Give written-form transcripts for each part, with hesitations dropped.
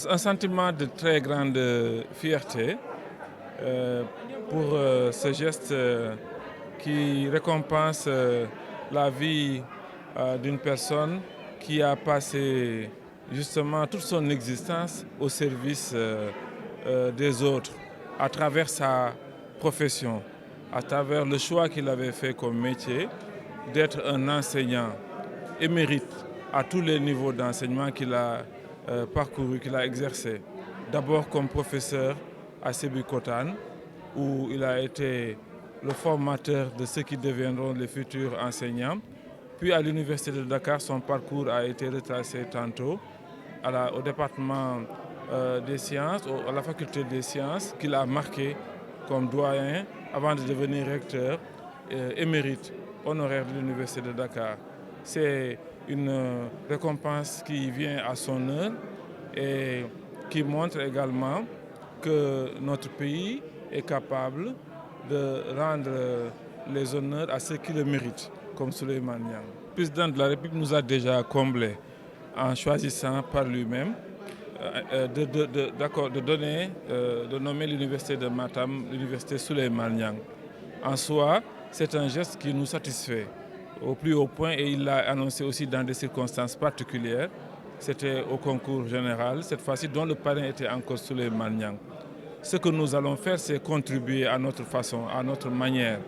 Un sentiment de très grande fierté pour ce geste qui récompense la vie d'une personne qui a passé justement toute son existence au service des autres à travers sa profession, à travers le choix qu'il avait fait comme métier d'être un enseignant émérite à tous les niveaux d'enseignement qu'il a parcouru, qu'il a exercé. D'abord comme professeur à Sébikotane, où il a été le formateur de ceux qui deviendront les futurs enseignants. Puis à l'Université de Dakar, son parcours a été retracé tantôt au département des sciences, à la faculté des sciences, qu'il a marqué comme doyen avant de devenir recteur émérite honoraire de l'Université de Dakar. C'est une récompense qui vient à son heure et qui montre également que notre pays est capable de rendre les honneurs à ceux qui le méritent, comme Souleymane Niang. Le président de la République nous a déjà comblés en choisissant par lui-même de nommer l'université de Matam l'université Souleymane Niang. En soi, c'est un geste qui nous satisfait au plus haut point et il l'a annoncé aussi dans des circonstances particulières. C'était au concours général, cette fois-ci dont le parrain était encore Souleymane Niang. Ce que nous allons faire, c'est contribuer à notre façon, à notre manière,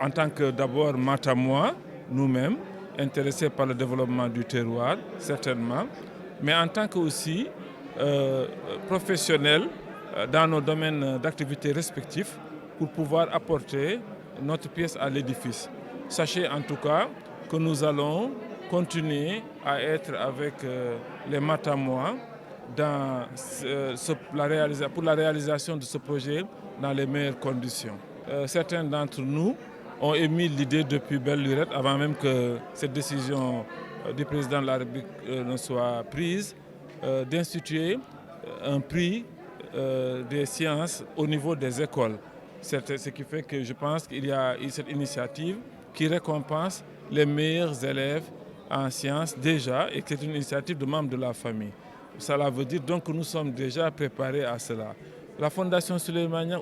en tant que d'abord Matamois, nous-mêmes, intéressés par le développement du terroir, certainement, mais en tant que aussi professionnels dans nos domaines d'activité respectifs pour pouvoir apporter notre pièce à l'édifice. Sachez en tout cas que nous allons continuer à être avec les Matamois pour la réalisation de ce projet dans les meilleures conditions. Certains d'entre nous ont émis l'idée depuis belle lurette, avant même que cette décision du président de la République ne soit prise, d'instituer un prix des sciences au niveau des écoles. Ce qui fait que je pense qu'il y a cette initiative qui récompense les meilleurs élèves en sciences déjà et que c'est une initiative de membres de la famille. Cela veut dire donc que nous sommes déjà préparés à cela. La Fondation Souleymane Niang,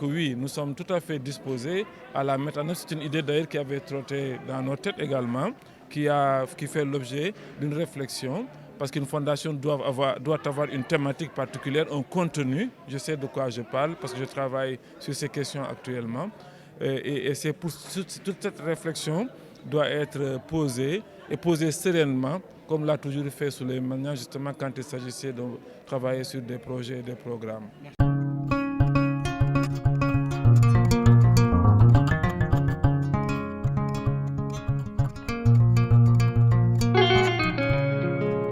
oui, nous sommes tout à fait disposés à la mettre en œuvre. C'est une idée d'ailleurs qui avait trotté dans nos têtes également, qui fait l'objet d'une réflexion, parce qu'une fondation doit avoir une thématique particulière, un contenu. Je sais de quoi je parle parce que je travaille sur ces questions actuellement. Et c'est pour toute cette réflexion doit être posée et posée sereinement, comme l'a toujours fait Souleymane Niang, justement quand il s'agissait de travailler sur des projets et des programmes.